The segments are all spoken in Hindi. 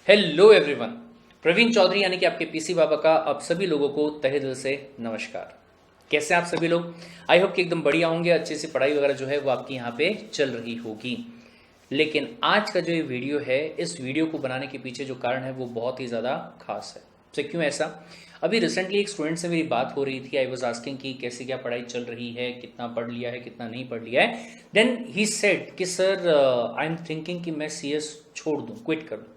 Hello everyone. प्रवीण चौधरी यानी कि आपके पीसी बाबा का आप सभी लोगों को तहे दिल से नमस्कार। कैसे हैं आप सभी लोग? आई होप कि एकदम बढ़िया होंगे, अच्छे से पढ़ाई वगैरह जो है वो आपकी यहाँ पे चल रही होगी। लेकिन आज का जो ये वीडियो है, इस वीडियो को बनाने के पीछे जो कारण है वो बहुत ही ज़्यादा खास है। तो क्यों ऐसा? अभी रिसेंटली एक स्टूडेंट से मेरी बात हो रही थी। आई वॉज आस्किंग कि कैसी क्या पढ़ाई चल रही है, कितना पढ़ लिया है, कितना नहीं पढ़ लिया है। देन ही सेड कि सर आई एम थिंकिंग कि मैं CS छोड़ दूँ, क्विट कर दूँ।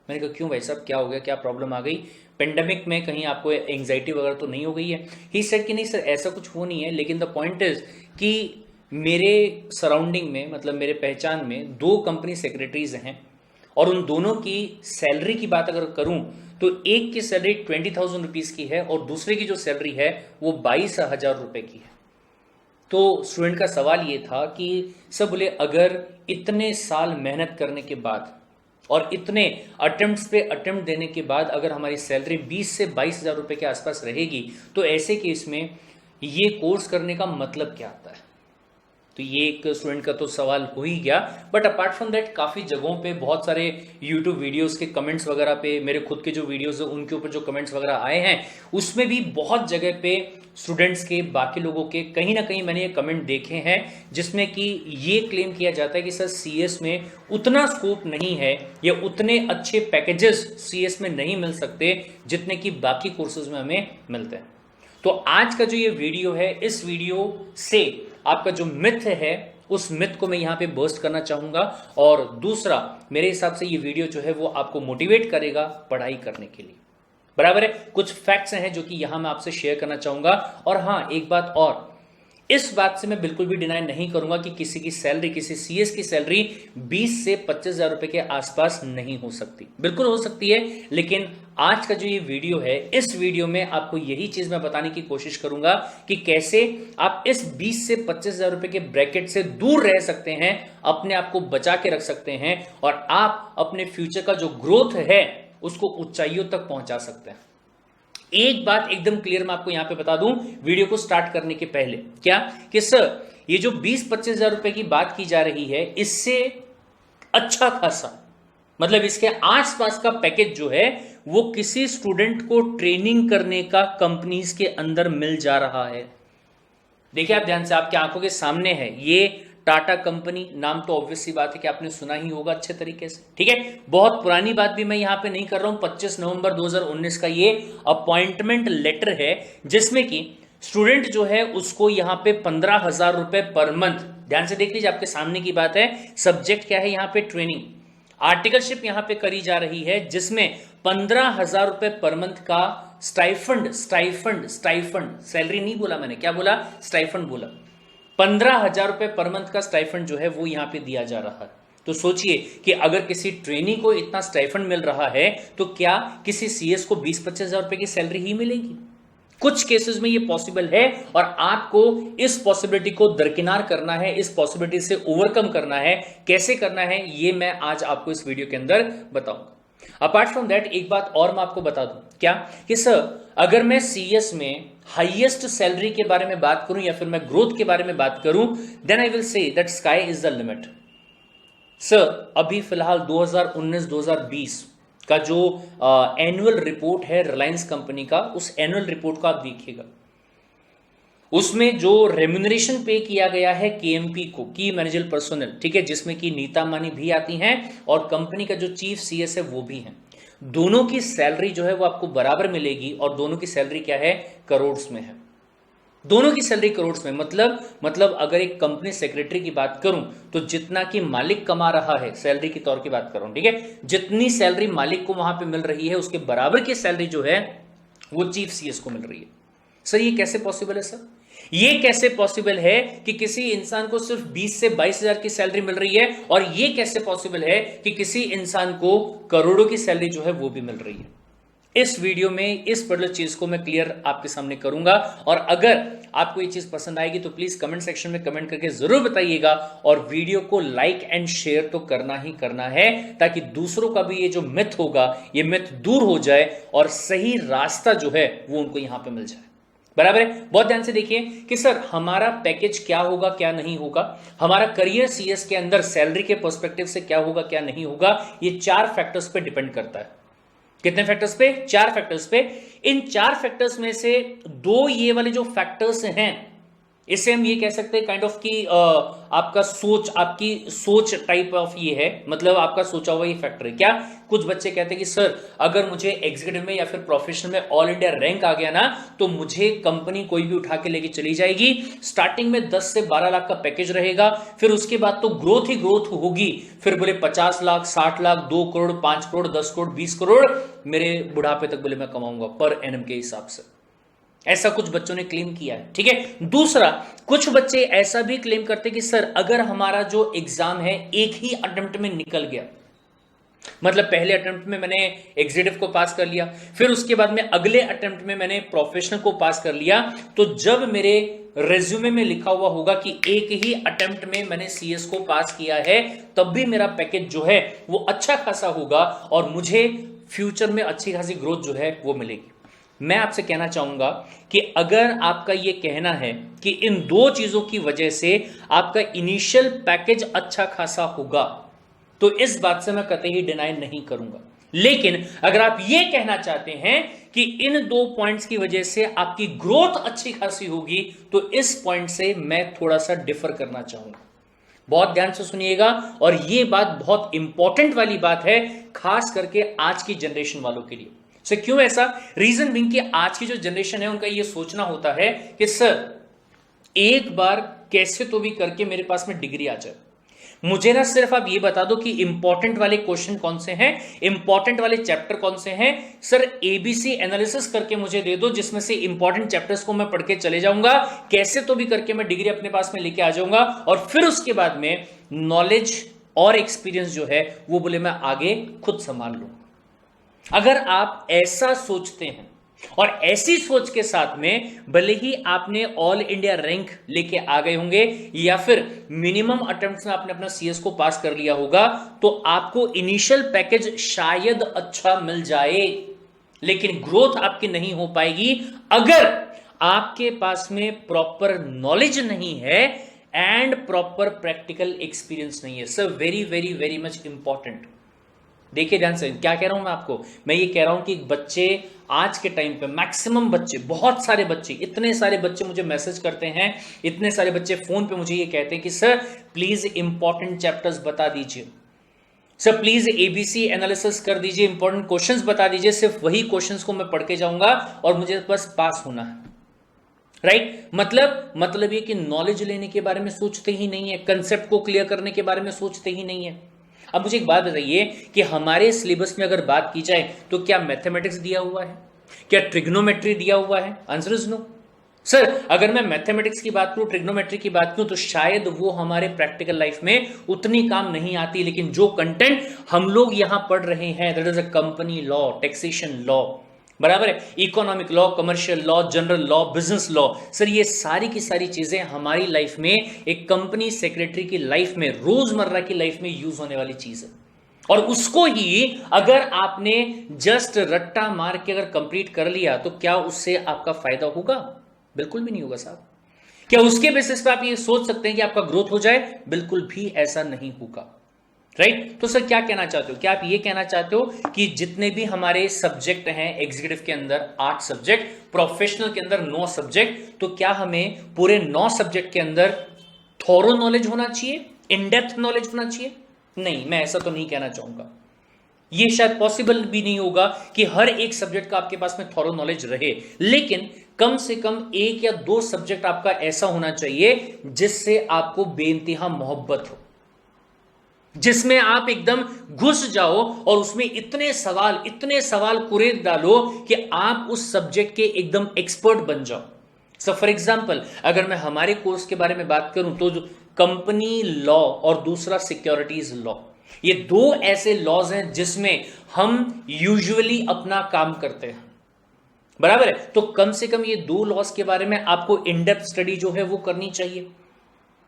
मैंने कहा क्यों भाई साहब, क्या हो गया, क्या प्रॉब्लम आ गई? पेंडेमिक में कहीं आपको एंग्जाइटी वगैरह तो नहीं हो गई है? ही सेड कि नहीं सर, ऐसा कुछ हो नहीं है, लेकिन द पॉइंट इज कि मेरे सराउंडिंग में, मतलब मेरे पहचान में 2 कंपनी सेक्रेटरीज हैं और उन दोनों की सैलरी की बात अगर करूं तो एक की सैलरी 20,000 रुपीज़ की है और दूसरे की जो सैलरी है वो 22,000 रुपये की है। तो स्टूडेंट का सवाल ये था कि सर बोले, अगर इतने साल मेहनत करने के बाद और इतने अटेम्प्ट्स पे अटेम्प्ट देने के बाद अगर हमारी सैलरी 20 से 22,000 रुपये के आसपास रहेगी तो ऐसे केस में ये कोर्स करने का मतलब क्या आता है? तो ये एक स्टूडेंट का तो सवाल हो ही गया। बट अपार्ट फ्रॉम दैट काफ़ी जगहों पे बहुत सारे यूट्यूब वीडियोस के कमेंट्स वगैरह पे, मेरे खुद के जो वीडियोस है उनके ऊपर जो कमेंट्स वगैरह आए हैं उसमें भी बहुत जगह पे स्टूडेंट्स के, बाकी लोगों के कहीं ना कहीं मैंने ये कमेंट देखे हैं जिसमें कि ये क्लेम किया जाता है कि सर CS में उतना स्कोप नहीं है या उतने अच्छे पैकेजेस CS में नहीं मिल सकते जितने कि बाकी कोर्सेज में हमें मिलते हैं। तो आज का जो ये वीडियो है, इस वीडियो से आपका जो मिथ है उस मिथ को मैं यहां पे बर्स्ट करना चाहूंगा। और दूसरा, मेरे हिसाब से ये वीडियो जो है वो आपको मोटिवेट करेगा पढ़ाई करने के लिए। बराबर है? कुछ फैक्ट्स हैं जो कि यहां मैं आपसे शेयर करना चाहूंगा। और हाँ, एक बात और, इस बात से मैं बिल्कुल भी डिनाई नहीं करूंगा कि किसी की सैलरी, किसी CS की सैलरी 20 से 25,000 रुपए के आसपास नहीं हो सकती। बिल्कुल हो सकती है, लेकिन आज का जो ये वीडियो है, इस वीडियो में आपको यही चीज मैं बताने की कोशिश करूंगा कि कैसे आप इस 20 से 25,000 रुपए के ब्रैकेट से दूर रह सकते हैं, अपने आप को बचा के रख सकते हैं और आप अपने फ्यूचर का जो ग्रोथ है उसको ऊंचाइयों तक पहुंचा सकते हैं। एक बात एकदम क्लियर मैं आपको यहां पे बता दूं वीडियो को स्टार्ट करने के पहले, क्या कि सर ये जो 20-25,000 रुपए की बात की जा रही है, इससे अच्छा खासा, मतलब इसके आसपास का पैकेज जो है वो किसी स्टूडेंट को ट्रेनिंग करने का कंपनीज के अंदर मिल जा रहा है। देखिए आप ध्यान से, आपकी आंखों के सामने है ये टाटा कंपनी। नाम तो ऑब्वियस सी बात है कि आपने सुना ही होगा अच्छे तरीके से, ठीक है? बहुत पुरानी बात भी मैं यहां पे नहीं कर रहा हूं। 25 नवंबर 2019 का ये अपॉइंटमेंट लेटर है जिसमें कि स्टूडेंट जो है उसको यहां पे 15,000 रुपए पर मंथ, ध्यान से देख लीजिए, आपके सामने की बात है। सब्जेक्ट क्या है यहां पे? ट्रेनिंग। आर्टिकलशिप यहां पे करी जा रही है जिसमें 15,000 रुपए पर मंथ का स्टाइफंड, सैलरी नहीं बोला मैंने, क्या बोला? स्टाइफंड बोला। 15,000 रुपए पर मंथ का स्टाइफंड जो है वो यहां पे दिया जा रहा है। तो सोचिए कि अगर किसी ट्रेनी को इतना स्टाइफंड मिल रहा है तो क्या किसी CS को 20-25,000 रुपए की सैलरी ही मिलेगी? कुछ केसेस में ये पॉसिबल है और आपको इस पॉसिबिलिटी को दरकिनार करना है, इस पॉसिबिलिटी से ओवरकम करना है। कैसे करना है ये मैं आज आपको इस वीडियो के अंदर बताऊंगा। अपार्ट फ्रॉम दैट एक बात और मैं आपको बता दूं, क्या कि सर अगर मैं CS में हाईएस्ट सैलरी के बारे में बात करूं या फिर मैं ग्रोथ के बारे में बात करूं, then I will say that sky is the limit. Sir अभी फिलहाल 2019-2020 का जो एनुअल रिपोर्ट है रिलायंस कंपनी का, उस एनुअल रिपोर्ट को आप देखिएगा, उसमें जो रेम्यूनरेशन पे किया गया है KMP को, की मैनेजर पर्सोनल, ठीक है, जिसमें कि नीता मानी भी आती हैं और कंपनी का जो चीफ CS है वो भी है, दोनों की सैलरी जो है वो आपको बराबर मिलेगी और दोनों की सैलरी क्या है? करोड़्स में है। दोनों की सैलरी करोड़्स में, मतलब अगर एक कंपनी सेक्रेटरी की बात करूं तो जितना कि मालिक कमा रहा है, सैलरी के तौर की बात कर रहा हूं, ठीक है, जितनी सैलरी मालिक को वहां पे मिल रही है उसके बराबर की सैलरी जो है वो चीफ CS को मिल रही है। सर ये कैसे पॉसिबल है? सर ये कैसे पॉसिबल है कि किसी इंसान को सिर्फ 20 से 22,000 की सैलरी मिल रही है और ये कैसे पॉसिबल है कि किसी इंसान को करोड़ों की सैलरी जो है वो भी मिल रही है? इस वीडियो में इस पर्टिकुलर चीज को मैं क्लियर आपके सामने करूंगा और अगर आपको ये चीज पसंद आएगी तो प्लीज कमेंट सेक्शन में कमेंट करके जरूर बताइएगा और वीडियो को लाइक एंड शेयर तो करना ही करना है ताकि दूसरों का भी ये जो मिथ होगा, ये मिथ दूर हो जाए और सही रास्ता जो है वो उनको यहां पे मिल जाए। बराबर है? बहुत ध्यान से देखिए कि सर हमारा पैकेज क्या होगा, क्या नहीं होगा, हमारा करियर CS के अंदर सैलरी के पर्सपेक्टिव से क्या होगा, क्या नहीं होगा, ये 4 फैक्टर्स पे डिपेंड करता है। कितने फैक्टर्स पे? 4 फैक्टर्स पे। इन 4 फैक्टर्स में से 2 ये वाले जो फैक्टर्स हैं, इसे हम ये कह सकते हैं काइंड ऑफ कि आपका सोच, आपकी सोच टाइप ऑफ ये है, मतलब आपका सोचा हुआ ये फैक्टर है। क्या? कुछ बच्चे कहते हैं कि सर अगर मुझे एग्जीक्यूटिव में या फिर प्रोफेशनल में ऑल इंडिया रैंक आ गया ना, तो मुझे कंपनी कोई भी उठा के लेके चली जाएगी। स्टार्टिंग में 10 से 12 लाख का पैकेज रहेगा, फिर उसके बाद तो ग्रोथ ही ग्रोथ होगी। फिर बोले 50 लाख, 60 लाख, 2 करोड़, 5 करोड़, 10 करोड़, 20 करोड़ मेरे बुढ़ापे तक बोले मैं कमाऊंगा पर एनएम के हिसाब से। ऐसा कुछ बच्चों ने क्लेम किया है, ठीक है। दूसरा, कुछ बच्चे ऐसा भी क्लेम करते कि सर अगर हमारा जो एग्जाम है एक ही अटेम्प्ट में निकल गया, मतलब पहले अटेम्प्ट में मैंने एग्जीक्यूटिव को पास कर लिया, फिर उसके बाद में अगले अटेम्प्ट में मैंने प्रोफेशनल को पास कर लिया, तो जब मेरे रेज्यूमे में लिखा हुआ होगा कि एक ही अटेम्प्ट में मैंने सीएस को पास किया है, तब भी मेरा पैकेज जो है वो अच्छा खासा होगा और मुझे फ्यूचर में अच्छी खासी ग्रोथ जो है वो मिलेगी। मैं आपसे कहना चाहूंगा कि अगर आपका यह कहना है कि इन 2 चीजों की वजह से आपका इनिशियल पैकेज अच्छा खासा होगा, तो इस बात से मैं कतई ही डिनाई नहीं करूंगा। लेकिन अगर आप यह कहना चाहते हैं कि इन 2 पॉइंट्स की वजह से आपकी ग्रोथ अच्छी खासी होगी, तो इस पॉइंट से मैं थोड़ा सा डिफर करना चाहूंगा। बहुत ध्यान से सुनिएगा, और यह बात बहुत इंपॉर्टेंट वाली बात है, खास करके आज की जनरेशन वालों के लिए। सर क्यों ऐसा? रीजन बिंग कि आज की जो जनरेशन है उनका ये सोचना होता है कि सर एक बार कैसे तो भी करके मेरे पास में डिग्री आ जाए, मुझे ना सिर्फ आप ये बता दो कि इंपॉर्टेंट वाले क्वेश्चन कौन से हैं, इंपॉर्टेंट वाले चैप्टर कौन से हैं, सर एबीसी एनालिसिस करके मुझे दे दो जिसमें से इंपॉर्टेंट चैप्टर्स को मैं पढ़ के चले जाऊंगा, कैसे तो भी करके मैं डिग्री अपने पास में लेके आ जाऊंगा, और फिर उसके बाद में नॉलेज और एक्सपीरियंस जो है वो बोले मैं आगे खुद संभाल लूं। अगर आप ऐसा सोचते हैं और ऐसी सोच के साथ में भले ही आपने ऑल इंडिया रैंक लेके आ गए होंगे या फिर मिनिमम अटेम्प्ट्स में आपने अपना सीएस को पास कर लिया होगा, तो आपको इनिशियल पैकेज शायद अच्छा मिल जाए, लेकिन ग्रोथ आपकी नहीं हो पाएगी अगर आपके पास में प्रॉपर नॉलेज नहीं है एंड प्रॉपर प्रैक्टिकल एक्सपीरियंस नहीं है। Sir very very very much important. देखिए ध्यान से, क्या कह रहा हूं मैं आपको? मैं ये कह रहा हूं कि बच्चे आज के टाइम पे, मैक्सिमम बच्चे, बहुत सारे बच्चे, इतने सारे बच्चे मुझे मैसेज करते हैं, इतने सारे बच्चे फोन पे मुझे ये कहते हैं कि सर प्लीज इंपॉर्टेंट चैप्टर्स बता दीजिए, सर प्लीज एबीसी एनालिसिस कर दीजिए, इंपॉर्टेंट क्वेश्चंस बता दीजिए, सिर्फ वही क्वेश्चंस को मैं पढ़ के जाऊंगा और मुझे बस पास होना है। राइट? मतलब ये कि नॉलेज लेने के बारे में सोचते ही नहीं है, कंसेप्ट को क्लियर करने के बारे में सोचते ही नहीं है। अब मुझे एक बात बताइए कि हमारे सिलेबस में अगर बात की जाए तो क्या मैथमेटिक्स दिया हुआ है, क्या ट्रिग्नोमेट्री दिया हुआ है? Answer is no. सर अगर मैं मैथमेटिक्स की बात करूं, ट्रिग्नोमेट्री की बात करूं, तो शायद वो हमारे प्रैक्टिकल लाइफ में उतनी काम नहीं आती, लेकिन जो कंटेंट हम लोग यहां पढ़ रहे हैं, that is a company law, taxation law, बराबर है, economic law, commercial law, general law, business law, sir ये सारी की सारी चीजें हमारी लाइफ में, एक कंपनी सेक्रेटरी की लाइफ में, रोजमर्रा की लाइफ में यूज होने वाली चीज है। और उसको ही अगर आपने जस्ट रट्टा मार के अगर कंप्लीट कर लिया तो क्या उससे आपका फायदा होगा? बिल्कुल भी नहीं होगा साहब। क्या उसके बेसिस पे आप ये सोच सकते हैं कि आपका ग्रोथ हो जाए? बिल्कुल भी ऐसा नहीं होगा। राइट? तो सर क्या कहना चाहते हो? क्या आप ये कहना चाहते हो कि जितने भी हमारे सब्जेक्ट हैं एग्जीक्यूटिव के अंदर 8 सब्जेक्ट, प्रोफेशनल के अंदर 9 सब्जेक्ट, तो क्या हमें पूरे 9 सब्जेक्ट के अंदर थोरो नॉलेज होना चाहिए, इन डेप्थ नॉलेज होना चाहिए? नहीं, मैं ऐसा तो नहीं कहना चाहूंगा। ये शायद पॉसिबल भी नहीं होगा कि हर एक सब्जेक्ट का आपके पास में थोरो नॉलेज रहे, लेकिन कम से कम 1 या 2 सब्जेक्ट आपका ऐसा होना चाहिए जिससे आपको बेइंतहा मोहब्बत हो, जिसमें आप एकदम घुस जाओ और उसमें इतने सवाल कुरेद डालो कि आप उस सब्जेक्ट के एकदम एक्सपर्ट बन जाओ। सो फॉर एग्जांपल अगर मैं हमारे कोर्स के बारे में बात करूं तो कंपनी लॉ और दूसरा सिक्योरिटीज लॉ, ये 2 ऐसे लॉज हैं जिसमें हम यूजुअली अपना काम करते हैं, बराबर है। तो कम से कम ये 2 लॉज के बारे में आपको इन डेप्थ स्टडी जो है वो करनी चाहिए,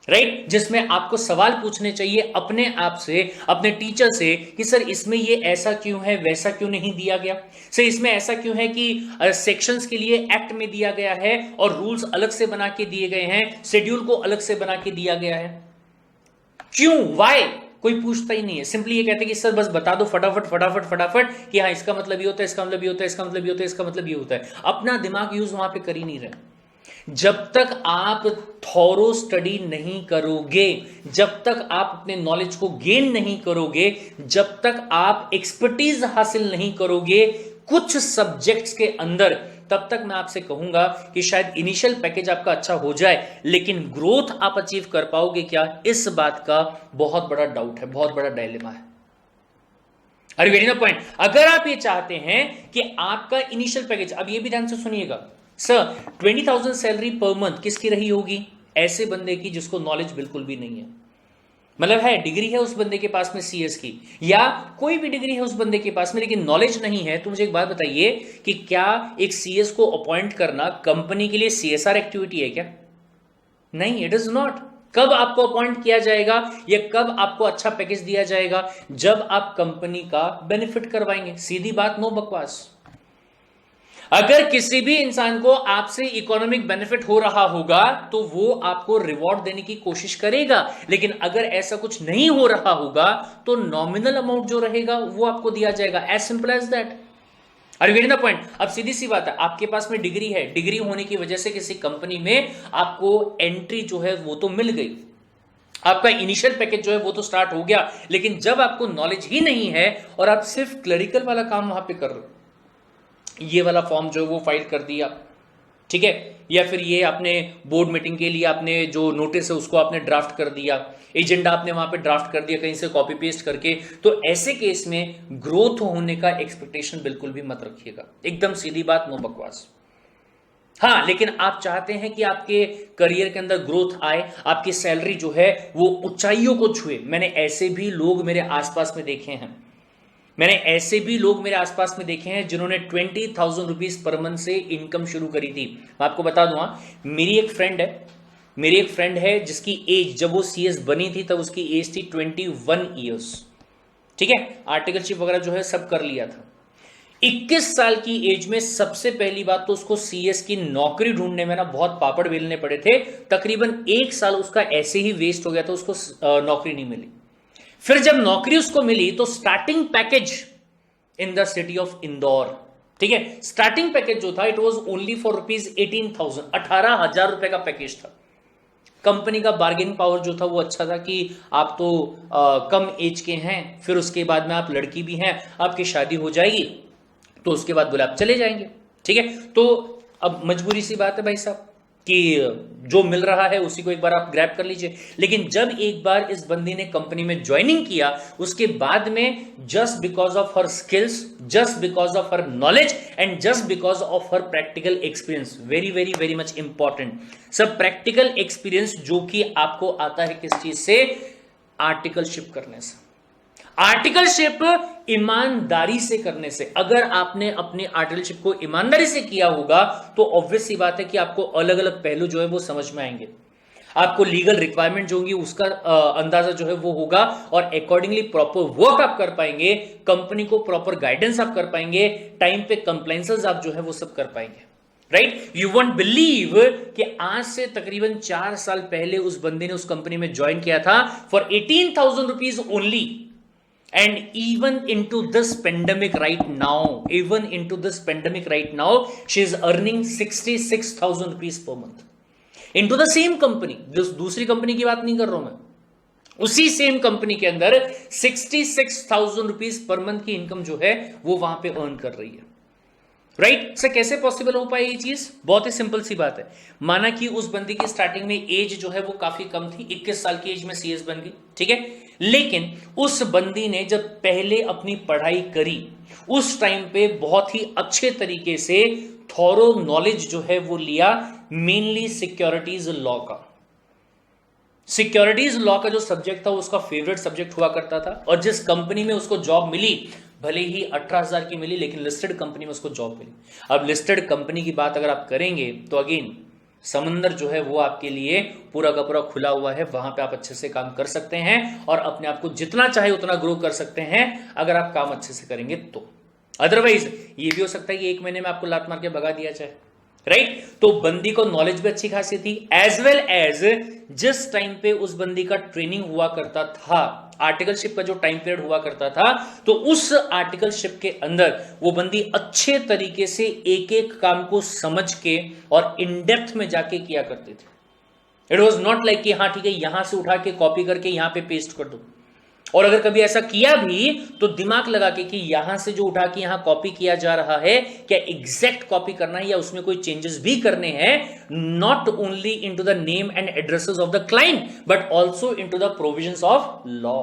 राइट? जिसमें आपको सवाल पूछने चाहिए अपने आप से, अपने टीचर से कि सर इसमें ये ऐसा क्यों है, वैसा क्यों नहीं दिया गया, सर इसमें ऐसा क्यों है कि सेक्शंस के लिए एक्ट में दिया गया है और रूल्स अलग से बना के दिए गए हैं, शेड्यूल को अलग से बना के दिया गया है, क्यों, वाई? कोई पूछता ही नहीं है, सिंपली ये कहते हैं कि सर बस बता दो फटाफट फटाफट फटाफट कि हाँ इसका मतलब ये होता है, इसका मतलब ये होता है, इसका मतलब ये होता है, इसका मतलब ये होता है। अपना दिमाग यूज वहां पे कर ही नहीं रहे। जब तक आप थॉरो स्टडी नहीं करोगे, जब तक आप अपने नॉलेज को गेन नहीं करोगे, जब तक आप एक्सपर्टीज हासिल नहीं करोगे कुछ सब्जेक्ट्स के अंदर, तब तक मैं आपसे कहूंगा कि शायद इनिशियल पैकेज आपका अच्छा हो जाए, लेकिन ग्रोथ आप अचीव कर पाओगे क्या, इस बात का बहुत बड़ा डाउट है, बहुत बड़ा डायलेमा है। Are you getting the point? अगर आप ये चाहते हैं कि आपका इनिशियल पैकेज, अब ये भी ध्यान से सुनिएगा सर, 20,000 सैलरी पर मंथ किसकी रही होगी? ऐसे बंदे की जिसको नॉलेज बिल्कुल भी नहीं है, मतलब है डिग्री है उस बंदे के पास में सीएस की, या कोई भी डिग्री है उस बंदे के पास में, लेकिन नॉलेज नहीं है। तो मुझे एक बात बताइए कि क्या एक सीएस को अपॉइंट करना कंपनी के लिए सीएसआर एक्टिविटी है क्या? नहीं, इट इज नॉट। कब आपको अपॉइंट किया जाएगा या कब आपको अच्छा पैकेज दिया जाएगा? जब आप कंपनी का बेनिफिट करवाएंगे। सीधी बात, नो बकवास। अगर किसी भी इंसान को आपसे इकोनॉमिक बेनिफिट हो रहा होगा तो वो आपको रिवॉर्ड देने की कोशिश करेगा, लेकिन अगर ऐसा कुछ नहीं हो रहा होगा तो नॉमिनल अमाउंट जो रहेगा वो आपको दिया जाएगा। As simple as that. Are you getting the point? अब सीधी सी बात है, आपके पास में डिग्री है, डिग्री होने की वजह से किसी कंपनी में आपको एंट्री जो है वो तो मिल गई, आपका इनिशियल पैकेज जो है वो तो स्टार्ट हो गया, लेकिन जब आपको नॉलेज ही नहीं है और आप सिर्फ क्लरिकल वाला काम वहां पे कर रहे हो, ये वाला फॉर्म जो है वो फाइल कर दिया, ठीक है, या फिर ये आपने बोर्ड मीटिंग के लिए आपने जो नोटिस है उसको आपने ड्राफ्ट कर दिया, एजेंडा आपने वहां पे ड्राफ्ट कर दिया कहीं से कॉपी पेस्ट करके, तो ऐसे केस में ग्रोथ होने का एक्सपेक्टेशन बिल्कुल भी मत रखिएगा। एकदम सीधी बात, नो बकवास। हाँ, लेकिन आप चाहते हैं कि आपके करियर के अंदर ग्रोथ आए, आपकी सैलरी जो है वो ऊंचाइयों को छुए। मैंने ऐसे भी लोग मेरे आसपास में देखे हैं, मैंने ऐसे भी लोग मेरे आसपास में देखे हैं जिन्होंने 20,000 रुपीज पर मंथ से इनकम शुरू करी थी। मैं आपको बता दूं, मेरी एक फ्रेंड है जिसकी एज, जब वो सीएस बनी थी तब उसकी एज थी 21 ईयर्स, ठीक है, आर्टिकल शिप वगैरह जो है सब कर लिया था। 21 साल की एज में सबसे पहली बात तो उसको सीएस की नौकरी ढूंढने में ना बहुत पापड़ बेलने पड़े थे। तकरीबन 1 साल उसका ऐसे ही वेस्ट हो गया था, उसको नौकरी नहीं मिली। फिर जब नौकरी उसको मिली तो starting package in the city of Indore, ठीक है, स्टार्टिंग पैकेज जो था it was only for rupees 18,000, 18,000 रुपए का पैकेज था। कंपनी का बार्गेनिंग पावर जो था वो अच्छा था कि आप तो कम एज के हैं, फिर उसके बाद में आप लड़की भी हैं, आपकी शादी हो जाएगी तो उसके बाद बोले आप चले जाएंगे, ठीक है। तो अब मजबूरी सी बात है भाई साहब कि जो मिल रहा है उसी को एक बार आप ग्रैब कर लीजिए। लेकिन जब एक बार इस बंदी ने कंपनी में ज्वाइनिंग किया, उसके बाद में just because of her skills, just because of her knowledge and just because of her practical experience, very very very much important, सब प्रैक्टिकल एक्सपीरियंस जो कि आपको आता है किस चीज से? आर्टिकलशिप करने से। आर्टिकलशिप ईमानदारी से करने से। अगर आपने अपनी आर्टिकलशिप को ईमानदारी से किया होगा तो ऑब्वियस सी बात है कि आपको अलग अलग पहलू जो है वो समझ में आएंगे, आपको लीगल रिक्वायरमेंट जो होंगी उसका अंदाजा जो है वो होगा और अकॉर्डिंगली प्रॉपर वर्क आप कर पाएंगे, कंपनी को प्रॉपर गाइडेंस आप कर पाएंगे, टाइम पे कंप्लायंसेस आप जो है वो सब कर पाएंगे, राइट। यू वोंट बिलीव कि आज से तकरीबन 4 साल पहले उस बंदे ने उस कंपनी में ज्वाइन किया था for 18,000 rupees only, and even into this pandemic right now she is earning 66,000 rupees per month into the same company। दूसरी कंपनी की बात नहीं कर रहा हूं मैं, उसी सेम कंपनी के अंदर 66,000 रुपीज पर मंथ की इनकम जो है वो वहां पे अर्न कर रही है, राइट। सर कैसे पॉसिबल हो पाए ये चीज? बहुत ही सिंपल सी बात है। माना कि उस बंदी की स्टार्टिंग में एज जो है वो काफी कम थी, 21 साल की एज में सीएस बन गई, ठीक है, लेकिन उस बंदी ने जब पहले अपनी पढ़ाई करी उस टाइम पे बहुत ही अच्छे तरीके से थॉरो नॉलेज जो है वो लिया, मेनली सिक्योरिटीज लॉ का। सिक्योरिटीज लॉ का जो सब्जेक्ट था उसका फेवरेट सब्जेक्ट हुआ करता था, और जिस कंपनी में उसको जॉब मिली, भले ही 18,000 की मिली, लेकिन लिस्टेड कंपनी में उसको जॉब मिली। अब लिस्टेड कंपनी की बात अगर आप करेंगे तो अगेन समंदर जो है वो आपके लिए पूरा का पूरा खुला हुआ है, वहां पे आप अच्छे से काम कर सकते हैं और अपने आप को जितना चाहे उतना ग्रो कर सकते हैं अगर आप काम अच्छे से करेंगे तो। अदरवाइज ये भी हो सकता है कि 1 महीने में आपको लात मार के भगा दिया जाए, राइट। तो बंदी को नॉलेज भी अच्छी खासी थी, एज वेल एज जिस टाइम पे उस बंदी का ट्रेनिंग हुआ करता था, आर्टिकलशिप का जो टाइम पीरियड हुआ करता था, तो उस आर्टिकलशिप के अंदर वो बंदी अच्छे तरीके से एक एक काम को समझ के और इन डेप्थ में जाके किया करते थे। इट वॉज नॉट लाइक कि हाँ ठीक है यहां से उठा के कॉपी करके यहां पे पेस्ट कर दो, और अगर कभी ऐसा किया भी तो दिमाग लगा के कि यहां से जो उठा के यहां कॉपी किया जा रहा है क्या एग्जैक्ट कॉपी करना है या उसमें कोई चेंजेस भी करने हैं, not only into the name and addresses of the client but also into the provisions of law.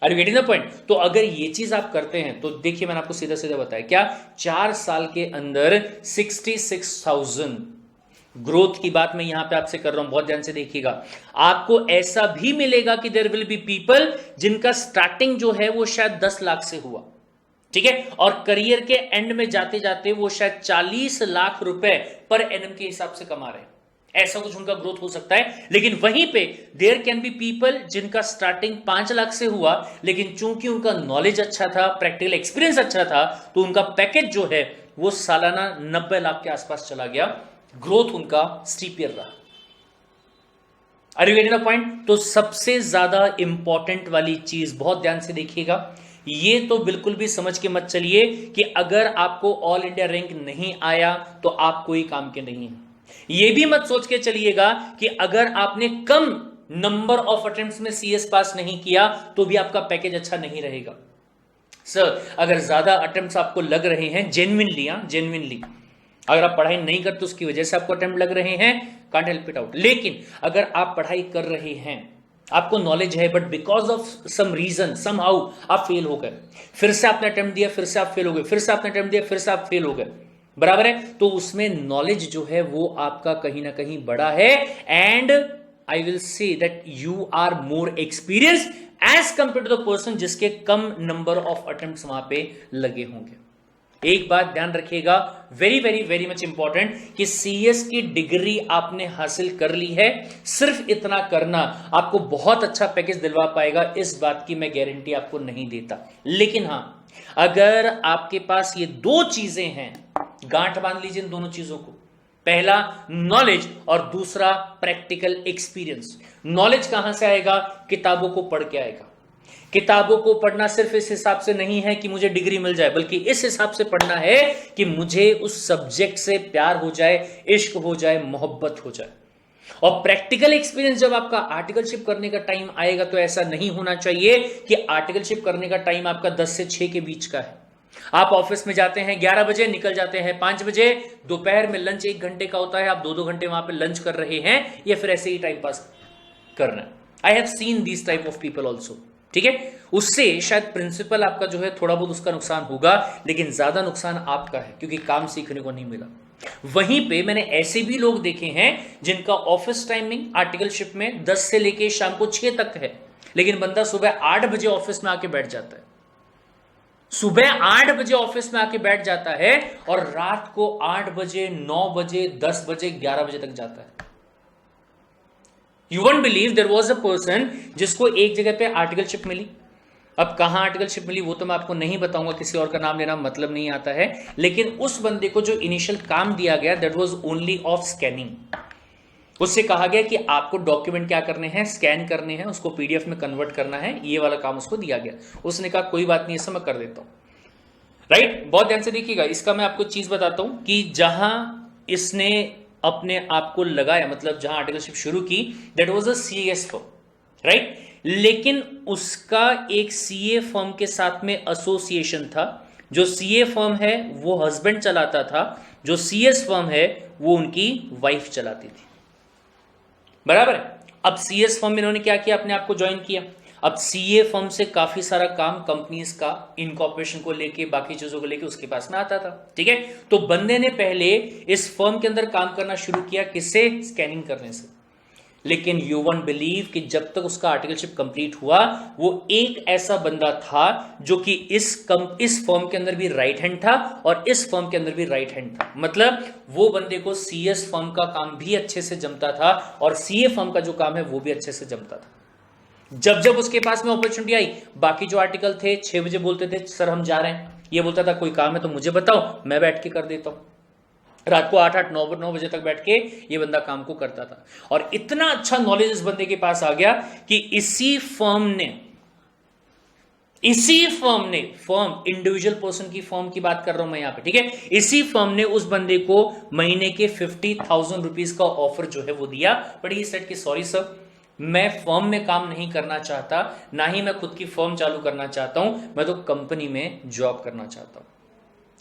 Are you getting the point? तो अगर ये चीज आप करते हैं तो देखिए मैंने आपको सीधा सीधा बताया, क्या 4 साल के अंदर 66,000 ग्रोथ की बात मैं यहां पे आपसे कर रहा हूं, बहुत ध्यान से देखिएगा। आपको ऐसा भी मिलेगा कि देयर विल बी पीपल जिनका स्टार्टिंग जो है वो शायद 10 लाख से हुआ, ठीक है, और करियर के एंड में जाते जाते वो शायद 40 लाख रुपए पर एनम के हिसाब से कमा रहे हैं। ऐसा कुछ उनका ग्रोथ हो सकता है। लेकिन वहीं पे देयर कैन बी पीपल जिनका स्टार्टिंग 5 लाख से हुआ, लेकिन चूंकि उनका नॉलेज अच्छा था, प्रैक्टिकल एक्सपीरियंस अच्छा था, तो उनका पैकेज जो है वो सालाना 90 लाख के आसपास चला गया। ग्रोथ उनका स्टीपियर रहा। Are you getting the point? तो सबसे ज्यादा इंपॉर्टेंट वाली चीज बहुत ध्यान से देखिएगा, ये तो बिल्कुल भी समझ के मत चलिए कि अगर आपको ऑल इंडिया रैंक नहीं आया तो आप कोई काम के नहीं हैं। ये भी मत सोच के चलिएगा कि अगर आपने कम नंबर ऑफ अटेम्प्ट्स में सीएस पास नहीं किया तो भी आपका पैकेज अच्छा नहीं रहेगा। सर अगर ज्यादा अटेम्प्ट्स आपको लग रहे हैं जेन्युइनली, अगर आप पढ़ाई नहीं करते उसकी वजह से आपको अटेम्प्ट लग रहे हैं, कांट हेल्प इट आउट। लेकिन अगर आप पढ़ाई कर रहे हैं, आपको नॉलेज है, but because of some reason somehow आप फेल हो गए, फिर से आपने अटेम्प्ट दिया, फिर से आप फेल हो गए, फिर से आपने अटेम्प्ट दिया, फिर से आप फेल हो गए, बराबर है, तो उसमें नॉलेज जो है वो आपका कहीं ना कहीं बड़ा है, and I will say that you are more experience as compare to the person जिसके कम नंबर ऑफ अटेम्प्ट्स वहां पे लगे होंगे। एक बात ध्यान रखिएगा, very very very much important, कि सीएस की डिग्री आपने हासिल कर ली है, सिर्फ इतना करना आपको बहुत अच्छा पैकेज दिलवा पाएगा, इस बात की मैं गारंटी आपको नहीं देता। लेकिन हां, अगर आपके पास ये 2 चीजें हैं, गांठ बांध लीजिए इन दोनों चीजों को, पहला नॉलेज और दूसरा प्रैक्टिकल एक्सपीरियंस। नॉलेज कहां से आएगा? किताबों को पढ़ के आएगा। किताबों को पढ़ना सिर्फ इस हिसाब से नहीं है कि मुझे डिग्री मिल जाए, बल्कि इस हिसाब से पढ़ना है कि मुझे उस सब्जेक्ट से प्यार हो जाए, इश्क हो जाए, मोहब्बत हो जाए। और प्रैक्टिकल एक्सपीरियंस जब आपका आर्टिकलशिप करने का टाइम आएगा तो ऐसा नहीं होना चाहिए कि आर्टिकलशिप करने का टाइम आपका 10 से 6 के बीच का है। आप ऑफिस में जाते हैं 11 बजे, निकल जाते हैं 5 बजे, दोपहर में लंच 1 घंटे का होता है, आप 2-2 घंटे वहां पे लंच कर रहे हैं, या फिर ऐसे ही टाइम पास करना है। I have seen this type of people also, ठीक है। उससे शायद प्रिंसिपल आपका जो है थोड़ा बहुत उसका नुकसान होगा, लेकिन ज्यादा नुकसान आपका है क्योंकि काम सीखने को नहीं मिला। वहीं पे मैंने ऐसे भी लोग देखे हैं जिनका ऑफिस टाइमिंग आर्टिकलशिप में 10 से लेके शाम को 6 तक है, लेकिन बंदा सुबह 8 बजे ऑफिस में आके बैठ जाता है, सुबह 8 बजे ऑफिस में आके बैठ जाता है और रात को 8 बजे, 9 बजे, 10 बजे, 11 बजे तक जाता है। You won't believe, there was a person जिसको एक जगह पे आर्टिकलशिप मिली। अब कहां आर्टिकलशिप मिली वो तो मैं आपको नहीं बताऊंगा, किसी और का नाम लेना मतलब नहीं आता है, लेकिन उस बंदे को जो इनिशियल काम दिया गया that was only of scanning. उससे कहा गया कि आपको डॉक्यूमेंट क्या करने हैं, स्कैन करने हैं, उसको पीडीएफ में कन्वर्ट करना है, ये वाला काम उसको दिया गया। उसने कहा कोई बात नहीं, ऐसा मैं कर देता हूं, राइट। बहुत ध्यान से देखिएगा, इसका मैं आपको चीज बताता हूं कि जहां इसने अपने आप को लगाया, मतलब जहां आर्टिकलशिप शुरू की, that was a CS firm, right, लेकिन उसका एक सीए फर्म के साथ में एसोसिएशन था। जो सीए फर्म है वो हस्बैंड चलाता था, जो सीएस फर्म है वो उनकी वाइफ चलाती थी, बराबर है। अब सीएस फर्म में इन्होंने क्या किया, अपने आप को ज्वाइन किया। अब सीए फर्म से काफी सारा काम कंपनीज का इनकॉर्पोरेशन को लेके, बाकी चीजों को लेके उसके पास में आता था, ठीक है। तो बंदे ने पहले इस फर्म के अंदर काम करना शुरू किया, किससे? स्कैनिंग करने से। लेकिन यू वोंट बिलीव कि जब तक उसका आर्टिकलशिप कंप्लीट हुआ, वो एक ऐसा बंदा था जो कि इस फर्म के अंदर भी राइट हैंड था और इस फर्म के अंदर भी राइट हैंड था। मतलब वो बंदे को सीएस फर्म का काम भी अच्छे से जमता था और सीए फर्म का जो काम है वो भी अच्छे से जमता था। जब जब उसके पास में अपॉर्चुनिटी आई, बाकी जो आर्टिकल थे 6 बजे बोलते थे सर हम जा रहे हैं, ये बोलता था कोई काम है तो मुझे बताओ, मैं बैठ के कर देता हूं। रात को 8-9 बजे तक बैठ के ये बंदा काम को करता था, और इतना अच्छा नॉलेज इस बंदे के पास आ गया कि इसी फर्म इंडिविजुअल पर्सन की फर्म की बात कर रहा हूं मैं यहां पे, ठीक है, इसी फर्म ने उस बंदे को महीने के 50,000 रुपीज का ऑफर जो है वो दिया, बट ही सेड कि सॉरी सर, मैं फर्म में काम नहीं करना चाहता, ना ही मैं खुद की फर्म चालू करना चाहता हूं, मैं तो कंपनी में जॉब करना चाहता हूं।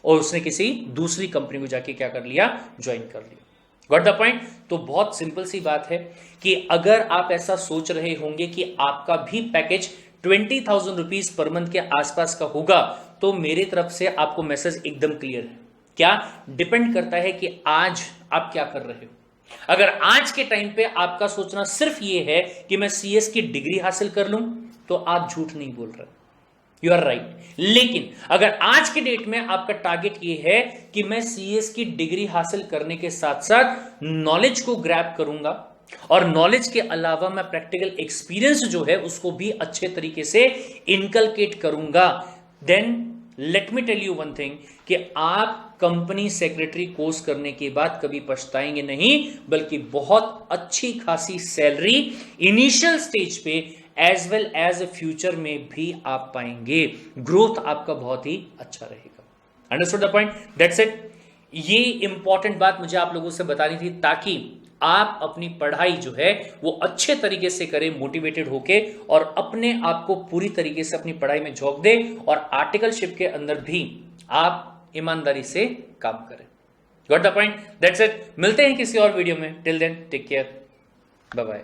और उसने किसी दूसरी कंपनी को जाके क्या कर लिया, ज्वाइन कर लिया। Got the point. तो बहुत सिंपल सी बात है कि अगर आप ऐसा सोच रहे होंगे कि आपका भी पैकेज 20,000 रुपीज पर मंथ के आसपास का होगा, तो मेरी तरफ से आपको मैसेज एकदम क्लियर है। क्या डिपेंड करता है कि आज आप क्या कर रहे हो। अगर आज के टाइम पे आपका सोचना सिर्फ ये है कि मैं सीएस की डिग्री हासिल कर लूं, तो आप झूठ नहीं बोल रहे, यू आर राइट। लेकिन अगर आज के डेट में आपका टारगेट ये है कि मैं सीएस की डिग्री हासिल करने के साथ साथ नॉलेज को ग्रैब करूंगा, और नॉलेज के अलावा मैं प्रैक्टिकल एक्सपीरियंस जो है उसको भी अच्छे तरीके से इनकलकेट करूंगा, then let me tell you one thing कि आप कंपनी सेक्रेटरी कोर्स करने के बाद कभी पछताएंगे नहीं, बल्कि बहुत अच्छी खासी सैलरी इनिशियल स्टेज पे एज वेल एज फ्यूचर में भी आप पाएंगे। ग्रोथ आपका बहुत ही अच्छा रहेगा। Understood the point? That's it. ये इंपॉर्टेंट बात मुझे आप लोगों से बतानी थी ताकि आप अपनी पढ़ाई जो है वो अच्छे तरीके से करें, मोटिवेटेड होके, और अपने आप को पूरी तरीके से अपनी पढ़ाई में झोंक दे, और आर्टिकलशिप के अंदर भी आप ईमानदारी से काम करें। Got the point? That's it. मिलते हैं किसी और वीडियो में। Till then take care, bye bye.